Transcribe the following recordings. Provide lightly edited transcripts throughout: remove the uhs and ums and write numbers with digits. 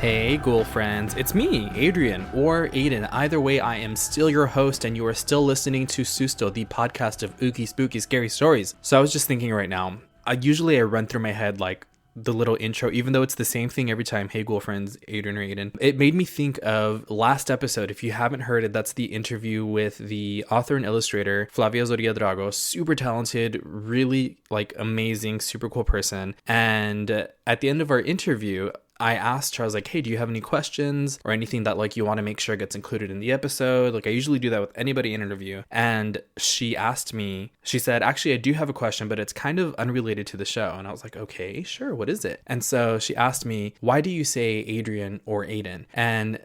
Hey ghoul friends, it's me, Adrian, or Aiden. Either way, I am still your host and you are still listening to Susto, the podcast of ooky spooky scary stories. So I was just thinking right now, I run through my head like the little intro, even though it's the same thing every time. Hey ghoul friends, Adrian or Aiden. It made me think of last episode. If you haven't heard it, that's the interview with the author and illustrator Flavia Zoria Drago. Super talented, really like amazing, super cool person. And at the end of our interview, I asked her, I was like, hey, do you have any questions or anything that like you want to make sure gets included in the episode? Like I usually do that with anybody in an interview. And she asked me, she said, actually, I do have a question, but it's kind of unrelated to the show. And I was like, okay, sure. What is it? And so she asked me, why do you say Adrian or Aiden? And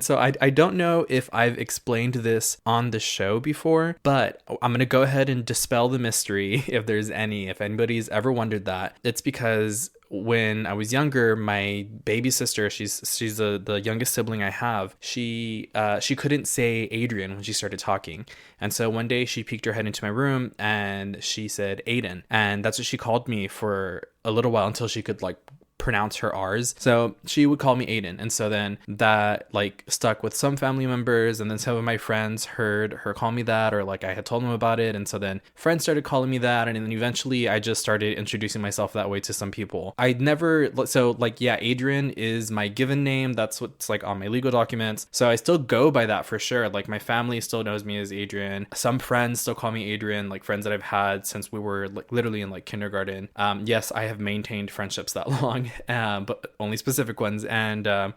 so I don't know if I've explained this on the show before, but I'm going to go ahead and dispel the mystery if there's any, if anybody's ever wondered that. It's because when I was younger, my baby sister, she's the youngest sibling I have. She couldn't say Adrian when she started talking. And so one day she peeked her head into my room and she said Aiden. And that's what she called me for a little while until she could like pronounce her R's. So she would call me Aiden. And so then that like stuck with some family members, and then some of my friends heard her call me that, or like I had told them about it. And so then friends started calling me that. And then eventually I just started introducing myself that way to some people. Adrian is my given name. That's what's like on my legal documents. So I still go by that for sure. Like my family still knows me as Adrian. Some friends still call me Adrian, like friends that I've had since we were like literally in like kindergarten. Yes, I have maintained friendships that long. But only specific ones. And a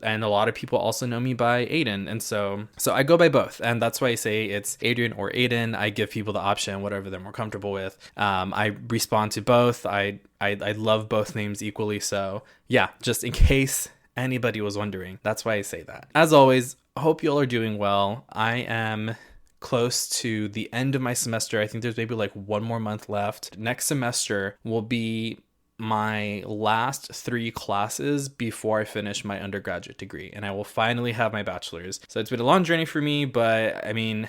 lot of people also know me by Aiden. And so I go by both. And that's why I say it's Adrian or Aiden. I give people the option, whatever they're more comfortable with. I respond to both. I love both names equally. So yeah, just in case anybody was wondering, that's why I say that. As always, I hope you all are doing well. I am close to the end of my semester. I think there's maybe like one more month left. Next semester will be my last 3 classes before I finish my undergraduate degree, and I will finally have my bachelor's. So it's been a long journey for me, but I mean,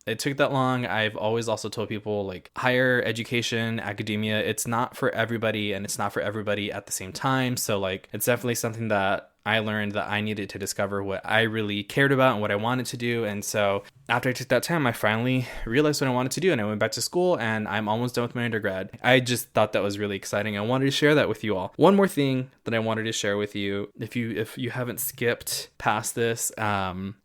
it took that long. I've always also told people like higher education, academia, it's not for everybody, and it's not for everybody at the same time. So like it's definitely something that I learned that I needed to discover what I really cared about and what I wanted to do. And so after I took that time, I finally realized what I wanted to do, and I went back to school, and I'm almost done with my undergrad. I just thought that was really exciting. I wanted to share that with you all. One more thing that I wanted to share with you, if you haven't skipped past this, I'm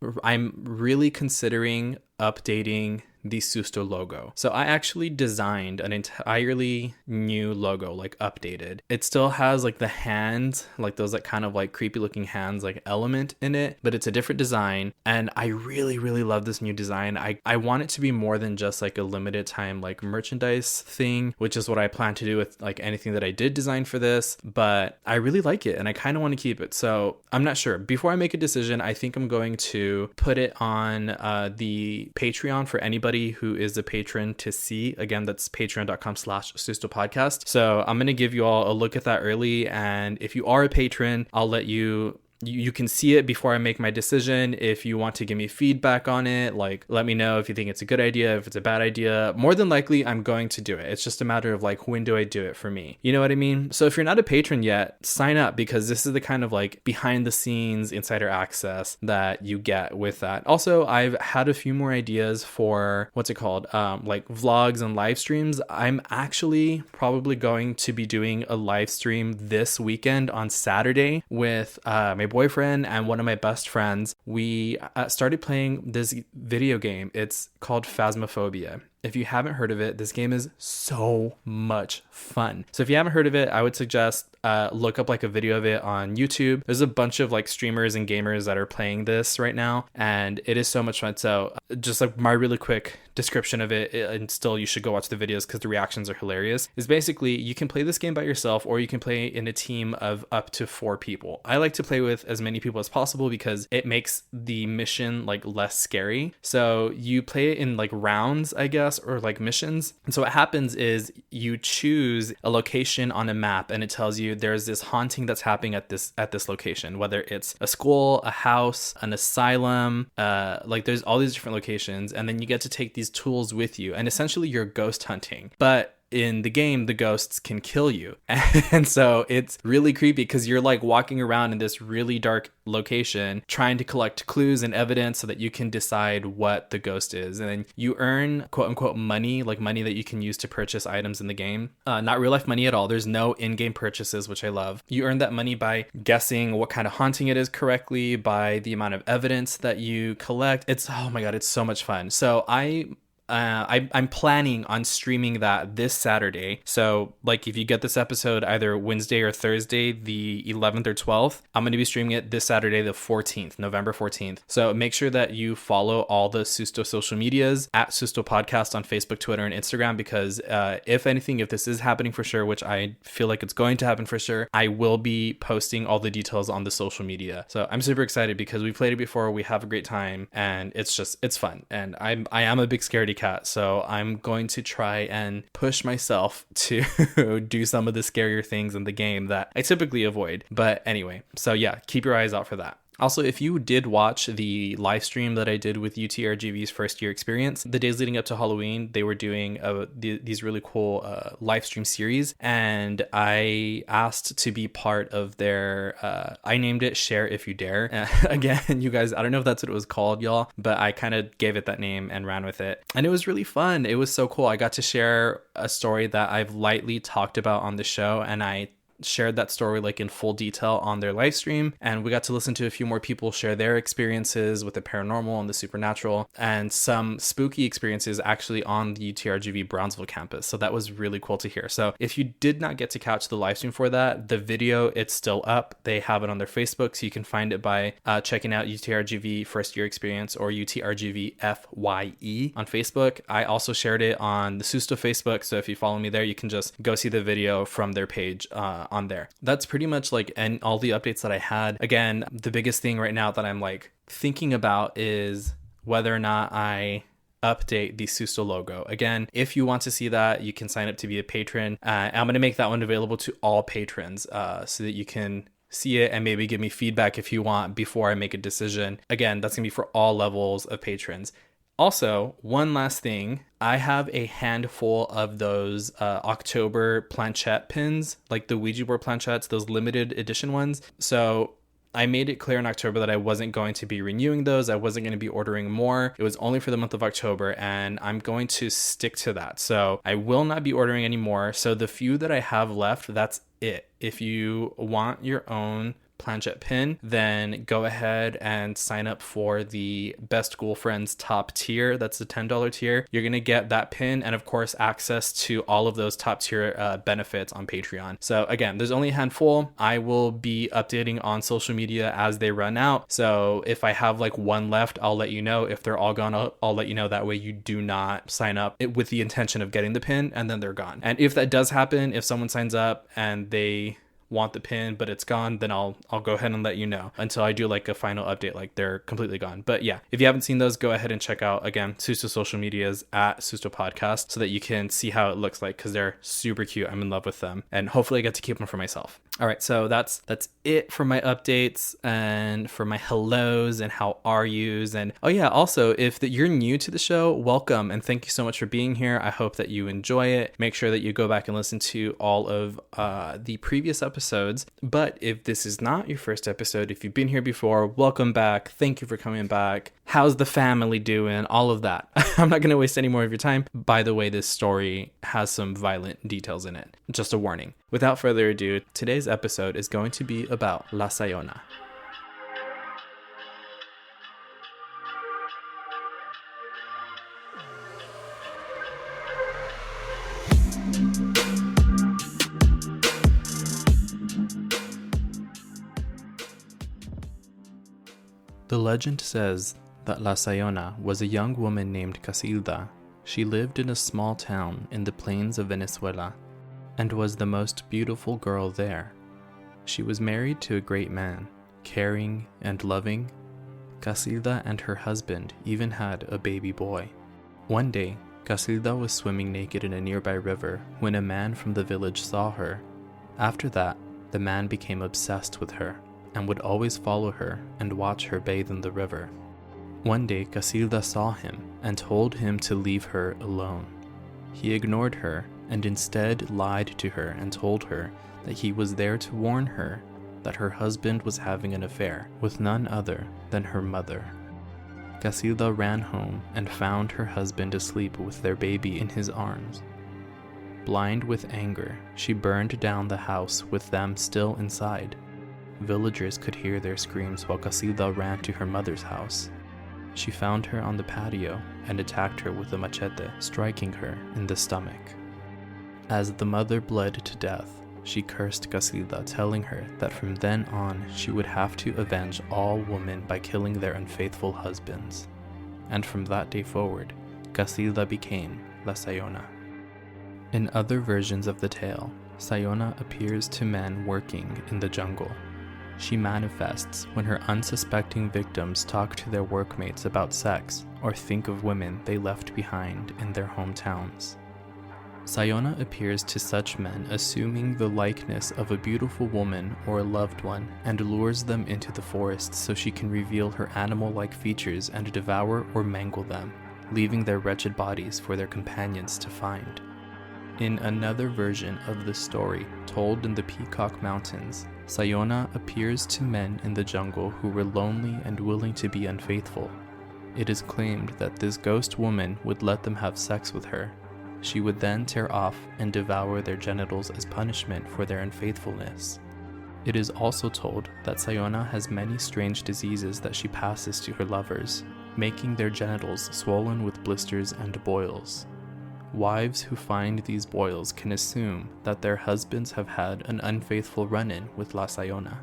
really considering updating the Susto logo. So I actually designed an entirely new logo, like updated. It still has like the hands, like those like kind of like creepy looking hands like element in it, but it's a different design. And I really, really love this new design. I want it to be more than just like a limited time like merchandise thing, which is what I plan to do with like anything that I did design for this, but I really like it and I kind of want to keep it. So I'm not sure. Before I make a decision, I think I'm going to put it on the Patreon for anybody who is a patron to see. Again, that's patreon.com/sustopodcast. So I'm going to give you all a look at that early. And if you are a patron, I'll let you can see it before I make my decision. If you want to give me feedback on it, like let me know if you think it's a good idea, if it's a bad idea. More than likely, I'm going to do it. It's just a matter of like, when do I do it for me? You know what I mean? So if you're not a patron yet, sign up, because this is the kind of like behind the scenes insider access that you get with that. Also, I've had a few more ideas for like vlogs and live streams. I'm actually probably going to be doing a live stream this weekend on Saturday with my boyfriend and one of my best friends. We started playing this video game. It's called Phasmophobia. If you haven't heard of it, this game is so much fun. So if you haven't heard of it, I would suggest look up like a video of it on YouTube. There's a bunch of like streamers and gamers that are playing this right now, and it is so much fun. So just like my really quick description of it, and still you should go watch the videos because the reactions are hilarious, is basically you can play this game by yourself or you can play in a team of up to 4 people. I like to play with as many people as possible because it makes the mission like less scary. So you play it in like rounds, I guess, or like missions. And so what happens is you choose a location on a map and it tells you there's this haunting that's happening at this location, whether it's a school, a house, an asylum, like there's all these different locations, and then you get to take these tools with you, and essentially you're ghost hunting. But in the game, the ghosts can kill you. And so it's really creepy because you're like walking around in this really dark location trying to collect clues and evidence so that you can decide what the ghost is. And then you earn quote unquote money, like money that you can use to purchase items in the game. Not real life money at all. There's no in-game purchases, which I love. You earn that money by guessing what kind of haunting it is correctly, by the amount of evidence that you collect. It's, oh my God, it's so much fun. So I'm planning on streaming that this Saturday. So like if you get this episode either Wednesday or Thursday, the 11th or 12th, I'm going to be streaming it this Saturday, the 14th, November 14th. So make sure that you follow all the Susto social medias at Susto Podcast on Facebook, Twitter, and Instagram, because if anything, if this is happening for sure, which I feel like it's going to happen for sure, I will be posting all the details on the social media. So I'm super excited because we played it before, we have a great time, and it's fun. And I am a big scaredy cat, so I'm going to try and push myself to do some of the scarier things in the game that I typically avoid. But anyway, so yeah, keep your eyes out for that. Also, if you did watch the live stream that I did with UTRGV's first year experience, the days leading up to Halloween, they were doing these really cool live stream series, and I asked to be part of their, I named it Share If You Dare. Again, you guys, I don't know if that's what it was called, y'all, but I kind of gave it that name and ran with it. And it was really fun. It was so cool. I got to share a story that I've lightly talked about on the show, and I shared that story like in full detail on their live stream, and we got to listen to a few more people share their experiences with the paranormal and the supernatural, and some spooky experiences actually on the UTRGV Brownsville campus. So that was really cool to hear. So if you did not get to catch the live stream for that, the video, it's still up. They have it on their Facebook, so you can find it by checking out UTRGV first year experience or UTRGV FYE on Facebook. I also shared it on the Susto Facebook, so if you follow me there, you can just go see the video from their page on there. That's pretty much like and all the updates that I had. Again, the biggest thing right now that I'm like thinking about is whether or not I update the Susto logo. Again, if you want to see that, you can sign up to be a patron. I'm going to make that one available to all patrons so that you can see it and maybe give me feedback if you want before I make a decision. Again, that's going to be for all levels of patrons. Also, one last thing, I have a handful of those October planchette pins, like the Ouija board planchettes, those limited edition ones. So I made it clear in October that I wasn't going to be renewing those. I wasn't going to be ordering more. It was only for the month of October, and I'm going to stick to that. So I will not be ordering any more. So the few that I have left, that's it. If you want your own planchette pin, then go ahead and sign up for the Best Ghoul Friends top tier. That's the $10 tier. You're going to get that pin and of course access to all of those top tier benefits on Patreon. So again, there's only a handful. I will be updating on social media as they run out. So if I have like one left, I'll let you know. If they're all gone, I'll let you know. That way you do not sign up with the intention of getting the pin and then they're gone. And if that does happen, if someone signs up and they want the pin but it's gone, then I'll go ahead and let you know until I do like a final update, like they're completely gone. But yeah, if you haven't seen those, go ahead and check out again Susto social medias at Susto Podcast so that you can see how it looks like, because they're super cute. I'm in love with them and hopefully I get to keep them for myself. All right, so that's it for my updates and for my hellos and how are yous. And oh yeah, also if you're new to the show, welcome and thank you so much for being here. I hope that you enjoy it. Make sure that you go back and listen to all of the previous episodes. But if this is not your first episode, if you've been here before, welcome back. Thank you for coming back. How's the family doing? All of that. I'm not going to waste any more of your time. By the way, this story has some violent details in it. Just a warning. Without further ado, today's episode is going to be about La Sayona. The legend says that La Sayona was a young woman named Casilda. She lived in a small town in the plains of Venezuela and was the most beautiful girl there. She was married to a great man, caring and loving. Casilda and her husband even had a baby boy. One day, Casilda was swimming naked in a nearby river when a man from the village saw her. After that, the man became obsessed with her and would always follow her and watch her bathe in the river. One day, Casilda saw him and told him to leave her alone. He ignored her and instead lied to her and told her that he was there to warn her that her husband was having an affair with none other than her mother. Casilda ran home and found her husband asleep with their baby in his arms. Blind with anger, she burned down the house with them still inside. Villagers could hear their screams while Casilda ran to her mother's house. She found her on the patio and attacked her with a machete, striking her in the stomach. As the mother bled to death, she cursed Casilda, telling her that from then on she would have to avenge all women by killing their unfaithful husbands. And from that day forward, Casilda became La Sayona. In other versions of the tale, Sayona appears to men working in the jungle. She manifests when her unsuspecting victims talk to their workmates about sex or think of women they left behind in their hometowns. Sayona appears to such men assuming the likeness of a beautiful woman or a loved one and lures them into the forest so she can reveal her animal-like features and devour or mangle them, leaving their wretched bodies for their companions to find. In another version of the story, told in the Peacock Mountains, Sayona appears to men in the jungle who were lonely and willing to be unfaithful. It is claimed that this ghost woman would let them have sex with her. She would then tear off and devour their genitals as punishment for their unfaithfulness. It is also told that Sayona has many strange diseases that she passes to her lovers, making their genitals swollen with blisters and boils. Wives who find these boils can assume that their husbands have had an unfaithful run-in with La Sayona.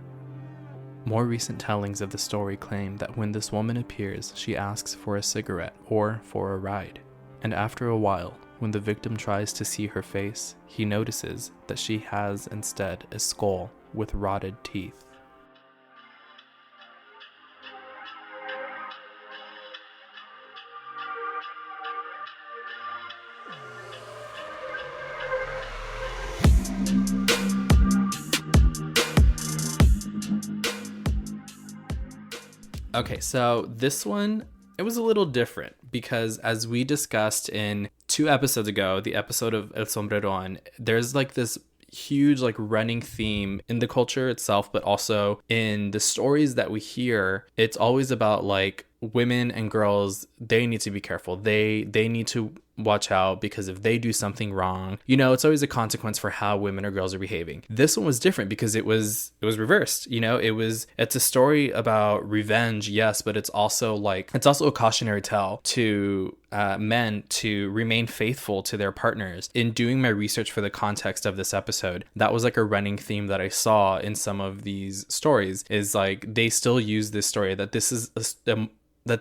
More recent tellings of the story claim that when this woman appears, she asks for a cigarette or for a ride, and after a while, when the victim tries to see her face, he notices that she has instead a skull with rotted teeth. Okay, so this one, it was a little different because as we discussed in 2 episodes ago, the episode of El Sombreron, there's like this huge like running theme in the culture itself, but also in the stories that we hear. It's always about like women and girls, they need to be careful. They need to watch out because if they do something wrong, you know, it's always a consequence for how women or girls are behaving. This one was different because it was reversed. You know, it's a story about revenge, yes, but it's also a cautionary tale to men to remain faithful to their partners. In doing my research for the context of this episode, that was like a running theme that I saw in some of these stories, is like they still use this story that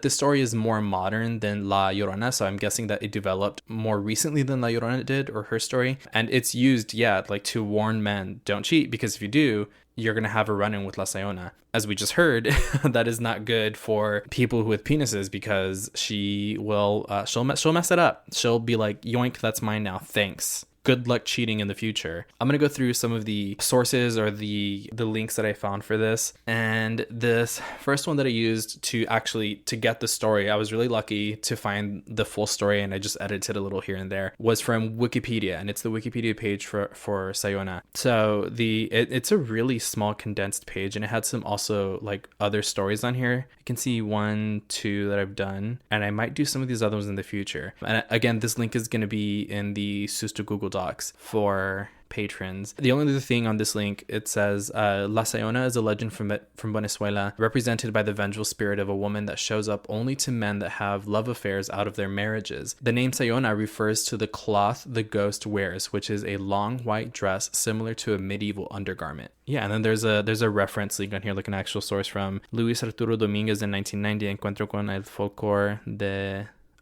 this story is more modern than La Llorona, so I'm guessing that it developed more recently than La Llorona did, or her story. And it's used, like to warn men, don't cheat, because if you do, you're going to have a run-in with La Sayona. As we just heard, that is not good for people with penises, because she will, she'll mess it up. She'll be like, yoink, that's mine now, thanks. Good luck cheating in the future. I'm going to go through some of the sources or the links that I found for this. And this first one that I used to get the story, I was really lucky to find the full story, and I just edited a little here and there, was from Wikipedia, and it's the Wikipedia page for Sayona. So it's a really small condensed page, and it had some also like other stories on here. You can see 1, 2 that I've done, and I might do some of these other ones in the future. And again, this link is going to be in the Susto Google Docs for patrons. The only other thing on this link, it says La Sayona is a legend from Venezuela, represented by the vengeful spirit of a woman that shows up only to men that have love affairs out of their marriages. The name Sayona refers to the cloth the ghost wears, which is a long white dress similar to a medieval undergarment. Yeah, and then there's a reference link on here, like an actual source from Luis Arturo Dominguez in 1990, Encuentro con el folclore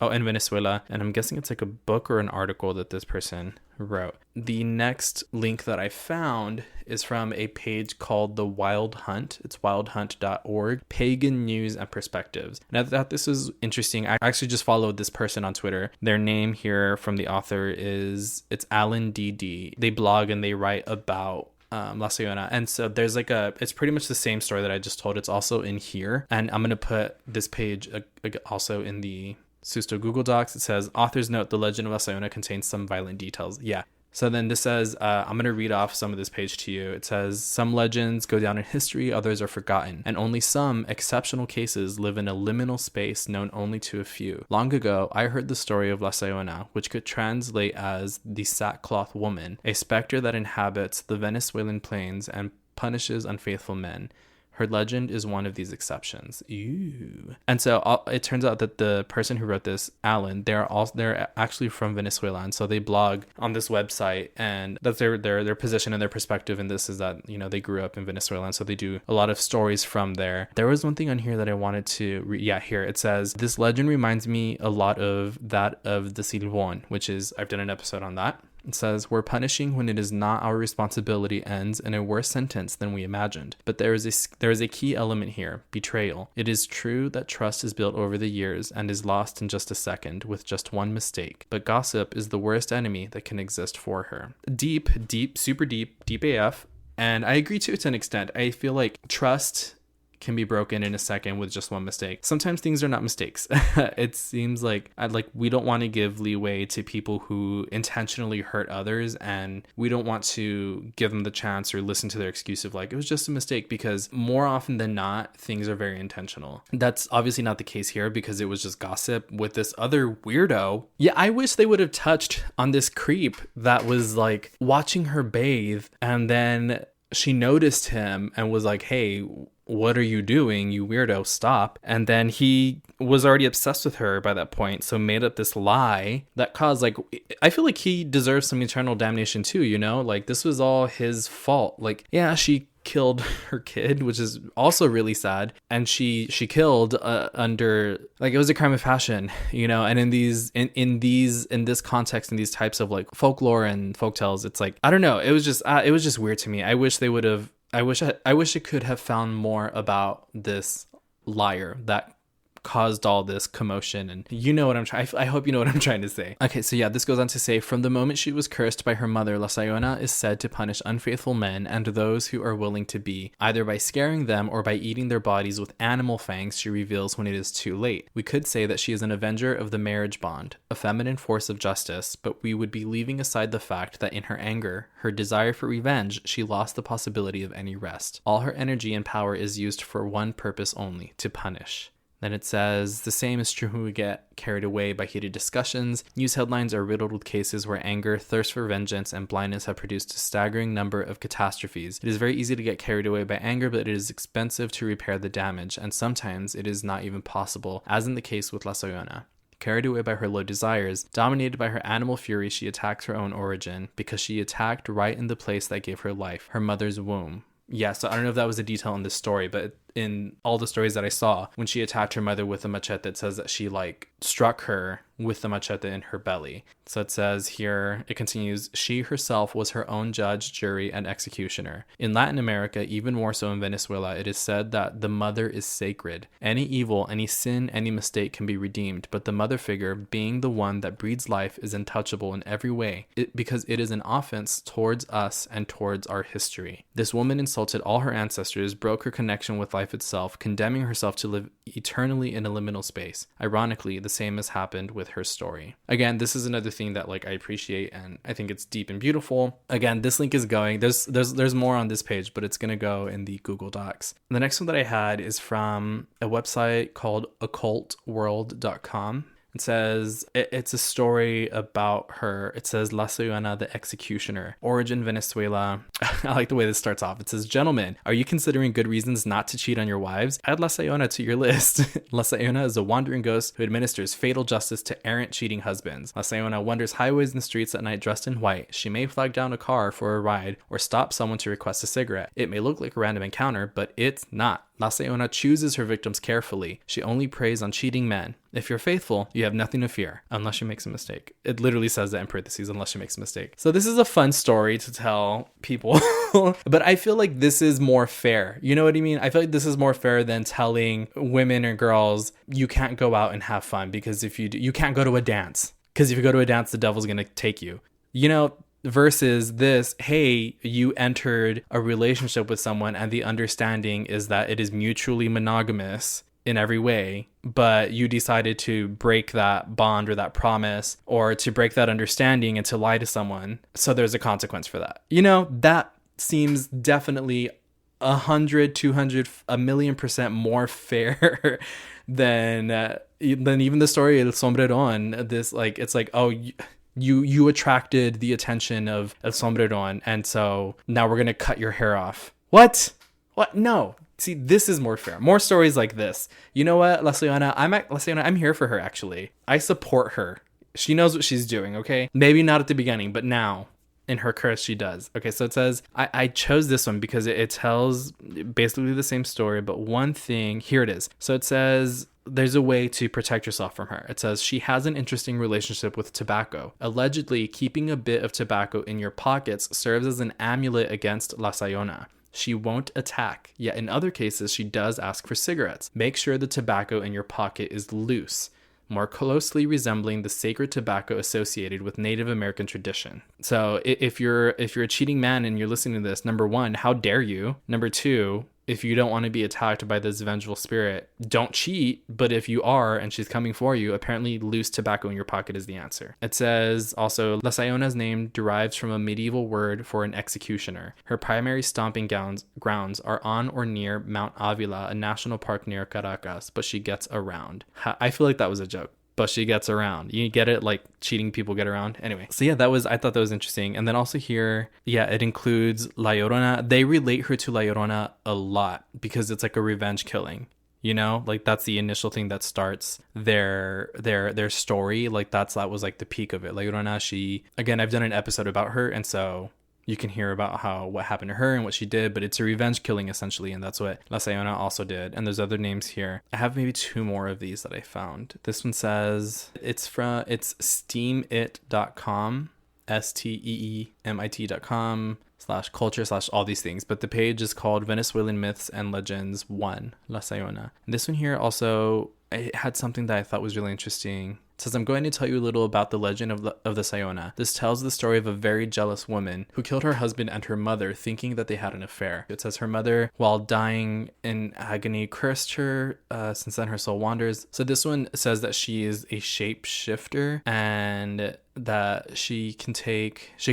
in Venezuela. And I'm guessing it's like a book or an article that this person wrote. The next link that I found is from a page called The Wild Hunt. It's wildhunt.org, Pagan News and Perspectives. And I thought this was interesting. I actually just followed this person on Twitter. Their name here from the author it's Alan DD. They blog and they write about La Sayona, and so there's it's pretty much the same story that I just told. It's also in here, and I'm gonna put this page also in the Susto Google Docs. It says, author's note, the legend of La Sayona contains some violent details. Yeah. So then this says, I'm going to read off some of this page to you. It says, some legends go down in history, others are forgotten, and only some exceptional cases live in a liminal space known only to a few. Long ago, I heard the story of La Sayona, which could translate as the sackcloth woman, a specter that inhabits the Venezuelan plains and punishes unfaithful men. Her legend is one of these exceptions. Ew. And so it turns out that the person who wrote this, Alan, they're actually from Venezuela, and so they blog on this website, and that's their position and their perspective in this is that, you know, they grew up in Venezuela, and so they do a lot of stories from there. There was one thing on here that I wanted to here it says, this legend reminds me a lot of that of the Silvon, which is, I've done an episode on that. It says, we're punishing when it is not our responsibility ends in a worse sentence than we imagined. But there is a key element here, betrayal. It is true that trust is built over the years and is lost in just a second with just one mistake. But gossip is the worst enemy that can exist for her. Deep, super deep AF. And I agree to an extent. I feel like trust can be broken in a second with just one mistake. Sometimes things are not mistakes. It seems like we don't want to give leeway to people who intentionally hurt others, and we don't want to give them the chance or listen to their excuse of like, it was just a mistake, because more often than not, things are very intentional. That's obviously not the case here because it was just gossip with this other weirdo. Yeah, I wish they would have touched on this creep that was like watching her bathe, and then she noticed him and was like, hey, what are you doing, you weirdo, stop. And then he was already obsessed with her by that point, so made up this lie that caused, like, I feel like he deserves some eternal damnation too, you know? Like, this was all his fault. Like, yeah, she killed her kid, which is also really sad, and she killed under, like, it was a crime of passion, you know. And in this context, in these types of like folklore and folktales, it's like, I don't know, it was just weird to me. I wish it could have found more about this liar that caused all this commotion, and you know what I hope you know what I'm trying to say. Okay, so yeah, this goes on to say, from the moment she was cursed by her mother, La Sayona is said to punish unfaithful men and those who are willing to be, either by scaring them or by eating their bodies with animal fangs she reveals when it is too late. We could say that she is an avenger of the marriage bond, a feminine force of justice, but we would be leaving aside the fact that in her anger, her desire for revenge, she lost the possibility of any rest. All her energy and power is used for one purpose only, to punish. Then it says, the same is true when we get carried away by heated discussions. News headlines are riddled with cases where anger, thirst for vengeance, and blindness have produced a staggering number of catastrophes. It is very easy to get carried away by anger, but it is expensive to repair the damage, and sometimes it is not even possible, as in the case with La Sayona. Carried away by her low desires, dominated by her animal fury, she attacks her own origin, because she attacked right in the place that gave her life, her mother's womb. Yeah, so I don't know if that was a detail in this story, but in all the stories that I saw, when she attacked her mother with a machete, it says that she like struck her with the machete in her belly. So it says here, it continues, she herself was her own judge, jury, and executioner. In Latin America, even more so in Venezuela, it is said that the mother is sacred. Any evil, any sin, any mistake can be redeemed, but the mother figure, being the one that breathes life, is untouchable in every way, because it is an offense towards us and towards our history. This woman insulted all her ancestors, broke her connection with life itself, condemning herself to live eternally in a liminal space. Ironically, the same has happened with her story. Again, this is another thing that like I appreciate, and I think it's deep and beautiful. Again, this link is going, there's more on this page, but it's going to go in the Google Docs. The next one that I had is from a website called occultworld.com. It says, it's a story about her. It says, La Sayona, the executioner. Origin, Venezuela. I like the way this starts off. It says, gentlemen, are you considering good reasons not to cheat on your wives? Add La Sayona to your list. La Sayona is a wandering ghost who administers fatal justice to errant cheating husbands. La Sayona wanders highways and streets at night dressed in white. She may flag down a car for a ride or stop someone to request a cigarette. It may look like a random encounter, but it's not. La Sayona chooses her victims carefully. She only preys on cheating men. If you're faithful, you have nothing to fear, unless she makes a mistake. It literally says that in parentheses, unless she makes a mistake. So this is a fun story to tell people, but I feel like this is more fair. You know what I mean? I feel like this is more fair than telling women or girls, you can't go out and have fun, because if you do, you can't go to a dance, because if you go to a dance, the devil's going to take you. You know, versus this, hey, you entered a relationship with someone and the understanding is that it is mutually monogamous. in every way, but you decided to break that bond or that promise or to break that understanding and to lie to someone. So there's a consequence for that. That seems definitely 100, 200, a million% more fair than even the story El Sombreron. This it's like, oh, you attracted the attention of El Sombreron, and so now we're gonna cut your hair off. What? No. See, this is more fair. More stories like this. You know what, La Sayona? I'm here for her, actually. I support her. She knows what she's doing, okay? Maybe not at the beginning, but now in her curse, she does. Okay, so it says, I chose this one because it tells basically the same story, but one thing, here it is. So it says, there's a way to protect yourself from her. It says, she has an interesting relationship with tobacco. Allegedly, keeping a bit of tobacco in your pockets serves as an amulet against La Sayona. She won't attack, yet in other cases, she does ask for cigarettes. Make sure the tobacco in your pocket is loose, more closely resembling the sacred tobacco associated with Native American tradition. So if you're a cheating man and you're listening to this, number one, how dare you? Number two, if you don't want to be attacked by this vengeful spirit, don't cheat. But if you are and she's coming for you, apparently loose tobacco in your pocket is the answer. It says also, La Sayona's name derives from a medieval word for an executioner. Her primary stomping grounds are on or near Mount Avila, a national park near Caracas, but she gets around. I feel like that was a joke. But she gets around. You get it? Like cheating people get around. Anyway. So yeah, I thought that was interesting. And then also here, it includes La Llorona. They relate her to La Llorona a lot because it's like a revenge killing. Like that's the initial thing that starts their story. Like that was like the peak of it. La Llorona, again, I've done an episode about her, and so you can hear about what happened to her and what she did, but it's a revenge killing essentially, and that's what La Sayona also did. And there's other names here. I have maybe two more of these that I found. This one says it's steemit.com, steemit.com /culture/ all these things, but the page is called Venezuelan Myths and Legends 1, La Sayona. And this one here also, it had something that I thought was really interesting. It says, I'm going to tell you a little about the legend of the Sayona. This tells the story of a very jealous woman who killed her husband and her mother, thinking that they had an affair. It says her mother, while dying in agony, cursed her. Since then, her soul wanders. So this one says that she is a shapeshifter and that she can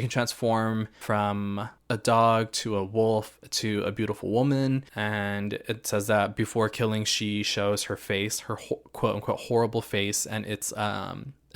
transform from a dog to a wolf to a beautiful woman. And it says that before killing, she shows her face, her quote unquote horrible face, and it's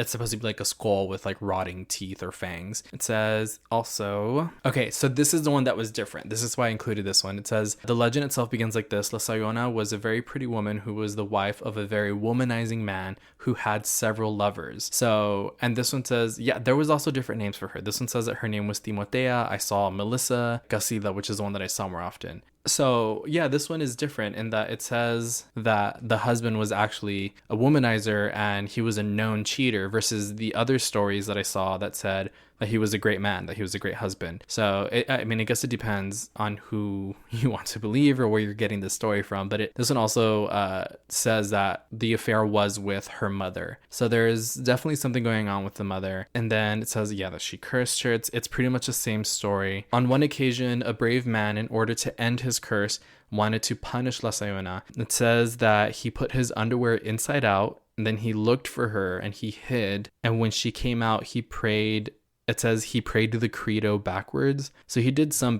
supposed to be like a skull with like rotting teeth or fangs. It says also, okay, so this is the one that was different. This is why I included this one. It says, the legend itself begins like this. La Sayona was a very pretty woman who was the wife of a very womanizing man who had several lovers. So, and this one says, there was also different names for her. This one says that her name was Timotea. I saw Melissa, Casila, which is the one that I saw more often. So this one is different in that it says that the husband was actually a womanizer and he was a known cheater, versus the other stories that I saw that said that he was a great man, that he was a great husband. So, I guess it depends on who you want to believe or where you're getting the story from. But this one also says that the affair was with her mother. So there's definitely something going on with the mother. And then it says, that she cursed her. It's pretty much the same story. On one occasion, a brave man, in order to end his curse, wanted to punish La Sayona. It says that he put his underwear inside out, and then he looked for her and he hid. And when she came out, he prayed. It says he prayed to the credo backwards. So he did some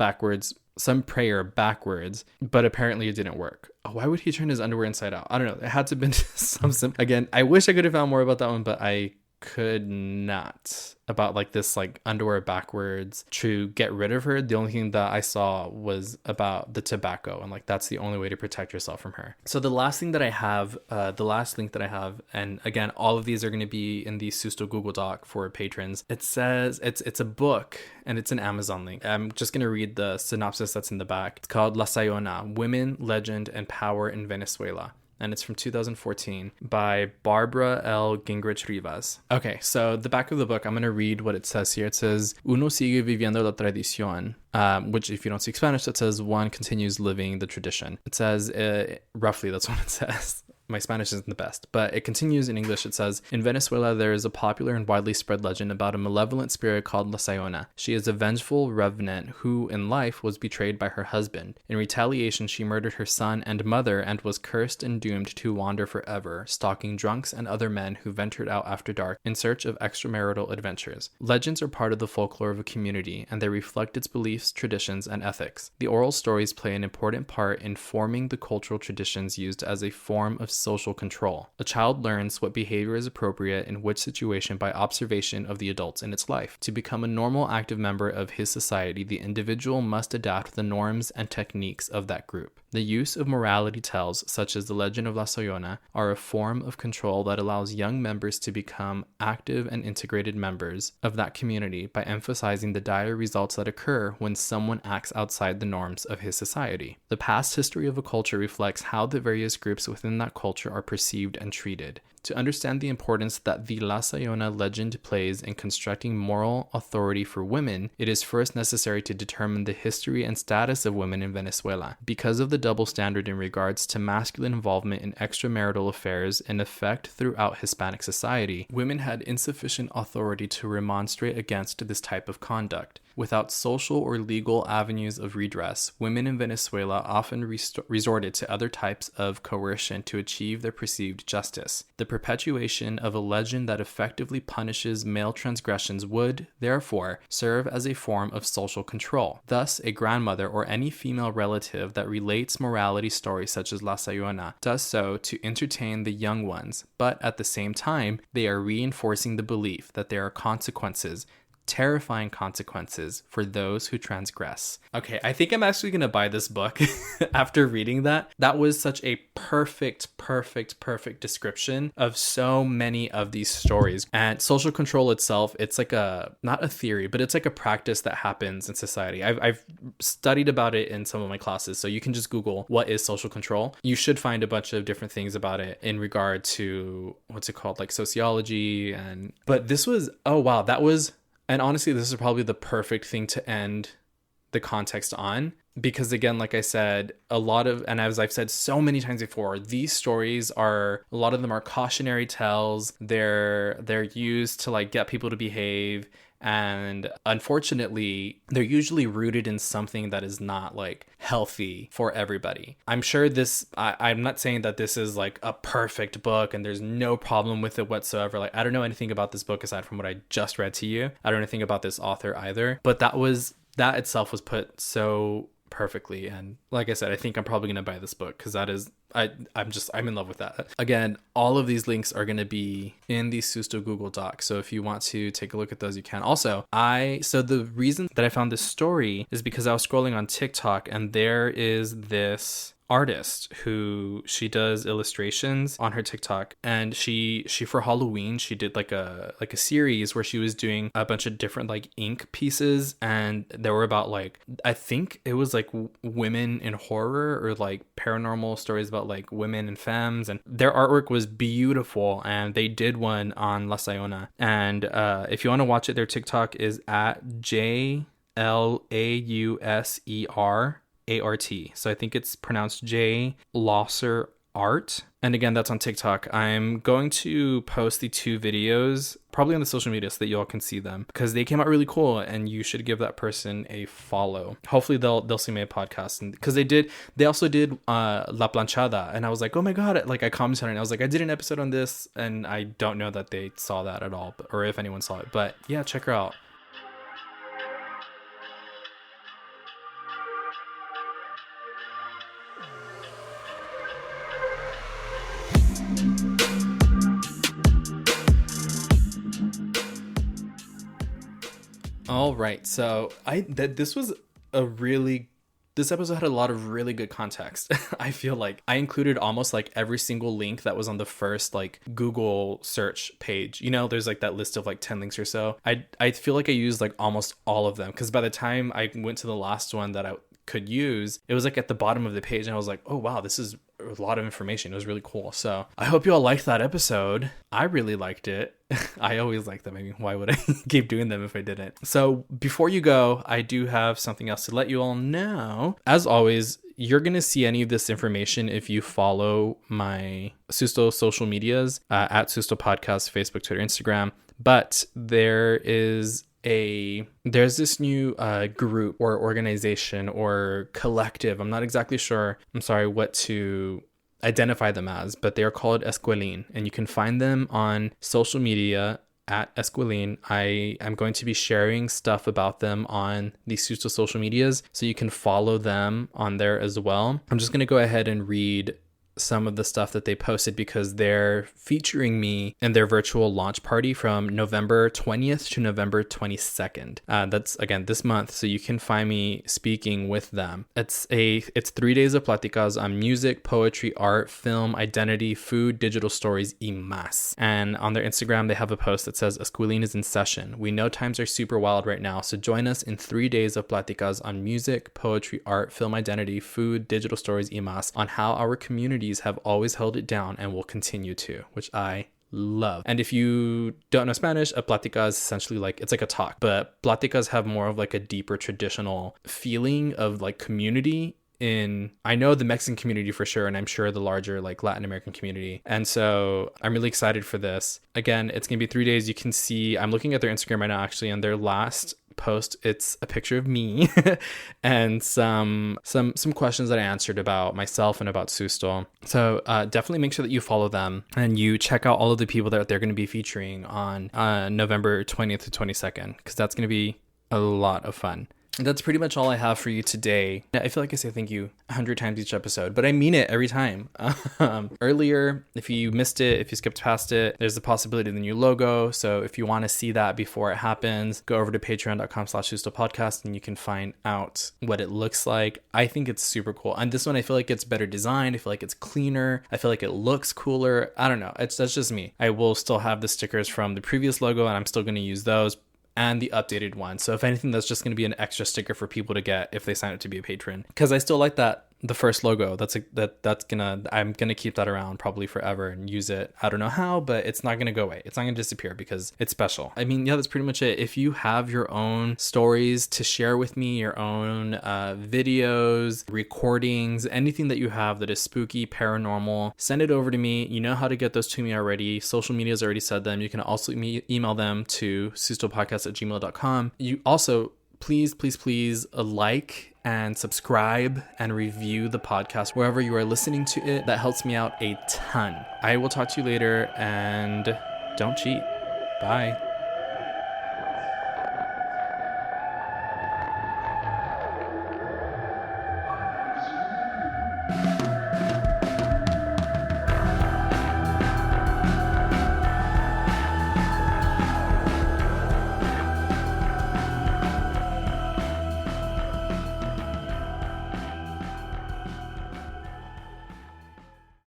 prayer backwards, but apparently it didn't work. Why would he turn his underwear inside out? I don't know. It had to have been some again, I wish I could have found more about that one, but I could not. About like this like underwear backwards to get rid of her. The only thing that I saw was about the tobacco, and like that's the only way to protect yourself from her. So the last link that I have, and again, all of these are going to be in the Susto Google Doc for patrons. It says it's a book and it's an Amazon link. I'm just going to read the synopsis that's in the back. It's called La Sayona, Women, Legend, and Power in Venezuela. And it's from 2014 by Barbara L. Gingrich Rivas. Okay, so the back of the book, I'm going to read what it says here. It says, Uno sigue viviendo la tradición, which if you don't speak Spanish, it says one continues living the tradition. It says, roughly, that's what it says. My Spanish isn't the best, but it continues in English. It says, in Venezuela, there is a popular and widely spread legend about a malevolent spirit called La Sayona. She is a vengeful revenant who, in life, was betrayed by her husband. In retaliation, she murdered her son and mother and was cursed and doomed to wander forever, stalking drunks and other men who ventured out after dark in search of extramarital adventures. Legends are part of the folklore of a community, and they reflect its beliefs, traditions, and ethics. The oral stories play an important part in forming the cultural traditions used as a form of social control. A child learns what behavior is appropriate in which situation by observation of the adults in its life. To become a normal, active member of his society, the individual must adapt the norms and techniques of that group. The use of morality tales, such as the legend of La Sayona, are a form of control that allows young members to become active and integrated members of that community by emphasizing the dire results that occur when someone acts outside the norms of his society. The past history of a culture reflects how the various groups within that culture are perceived and treated. To understand the importance that the La Sayona legend plays in constructing moral authority for women, it is first necessary to determine the history and status of women in Venezuela. Because of the double standard in regards to masculine involvement in extramarital affairs in effect throughout Hispanic society, women had insufficient authority to remonstrate against this type of conduct. Without social or legal avenues of redress, women in Venezuela often resorted to other types of coercion to achieve their perceived justice. The perpetuation of a legend that effectively punishes male transgressions would, therefore, serve as a form of social control. Thus, a grandmother or any female relative that relates morality stories such as La Sayona does so to entertain the young ones, but at the same time, they are reinforcing the belief that there are consequences, terrifying consequences for those who transgress. Okay, I think I'm actually gonna buy this book after reading that. That was such a perfect description of so many of these stories. And social control itself, it's like not a theory, but it's like a practice that happens in society. I've studied about it in some of my classes, so you can just Google what is social control. You should find a bunch of different things about it in regard to, what's it called, like sociology. But this was, oh wow, that was. And honestly, this is probably the perfect thing to end the context on, because again, like I said, and as I've said so many times before, these stories a lot of them are cautionary tales. They're used to like get people to behave. And unfortunately, they're usually rooted in something that is not like healthy for everybody. I'm sure I'm not saying that this is like a perfect book and there's no problem with it whatsoever. Like, I don't know anything about this book aside from what I just read to you. I don't know anything about this author either, but that itself was put so perfectly. And like I said, I think I'm probably going to buy this book because that is, I'm in love with that. Again, all of these links are going to be in the Susto Google Doc. So if you want to take a look at those, you can. Also, so the reason that I found this story is because I was scrolling on TikTok and there is this artist who she does illustrations on her TikTok, and she for Halloween she did like a series where she was doing a bunch of different like ink pieces, and they were about like, I think it was like women in horror or like paranormal stories about like women and femmes, and their artwork was beautiful, and they did one on La Sayona. And if you want to watch it, their TikTok is at JLAUSER ART. So I think it's pronounced J Losser Art. And again, that's on TikTok. I'm going to post the 2 videos probably on the social media so that you all can see them, because they came out really cool and you should give that person a follow. Hopefully they'll see my podcast, and because they also did La Planchada, and I was like, oh my god, like I commented on it and I was like, I did an episode on this, and I don't know that they saw that at all, or if anyone saw it, but yeah, check her out. All right, so this episode had a lot of really good context. I feel like I included almost like every single link that was on the first like Google search page. You know, there's like that list of like 10 links or so. I feel like I used like almost all of them, because by the time I went to the last one that I could use, it was like at the bottom of the page, and I was like, oh wow, this is a lot of information. It was really cool. So I hope you all liked that episode. I really liked it. I always like them. I mean, why would I keep doing them if I didn't? So before you go, I do have something else to let you all know. As always, you're going to see any of this information if you follow my Susto social medias, at Susto Podcast, Facebook, Twitter, Instagram. But there's this new group or organization or collective. I'm not exactly sure. I'm sorry what to identify them as, but they are called Esquilin, and you can find them on social media at Esquilin. I am going to be sharing stuff about them on the Susto social medias, so you can follow them on there as well. I'm just going to go ahead and read some of the stuff that they posted because they're featuring me in their virtual launch party from November 20th to November 22nd. That's again this month, so you can find me speaking with them. It's 3 days of pláticas on music, poetry, art, film, identity, food, digital stories, y más. And on their Instagram, they have a post that says, Esquilin is in session. We know times are super wild right now, so join us in 3 days of pláticas on music, poetry, art, film, identity, food, digital stories, y más, on how our communities have always held it down and will continue to, which I love. And if you don't know Spanish, a plática is essentially it's like a talk, but pláticas have more of like a deeper traditional feeling of like community in, I know the Mexican community for sure, and I'm sure the larger like Latin American community. And so I'm really excited for this. Again, it's gonna be 3 days. You can see, I'm looking at their Instagram right now actually, and their last post, it's a picture of me and some questions that I answered about myself and about Susto. So definitely make sure that you follow them and you check out all of the people that they're going to be featuring on November 20th to 22nd, because that's going to be a lot of fun. That's pretty much all I have for you today. I feel like I say thank you 100 times each episode, but I mean it every time. Earlier, if you missed it, if you skipped past it, there's the possibility of the new logo. So if you want to see that before it happens, go over to patreon.com/SustoPodcast and you can find out what it looks like. I think it's super cool. And this one, I feel like it's better designed. I feel like it's cleaner. I feel like it looks cooler. I don't know. That's just me. I will still have the stickers from the previous logo and I'm still going to use those, and the updated one. So if anything, that's just going to be an extra sticker for people to get if they sign up to be a patron, because I still like the first logo. I'm gonna keep that around probably forever and use it. I don't know how, but it's not gonna go away. It's not gonna disappear because it's special. I mean, yeah, that's pretty much it. If you have your own stories to share with me, your own videos, recordings, anything that you have that is spooky, paranormal, send it over to me. You know how to get those to me already. Social media's already said them. You can also email them to sustopodcast@gmail.com. You also please like and subscribe and review the podcast wherever you are listening to it. That helps me out a ton. I will talk to you later, and don't cheat. Bye.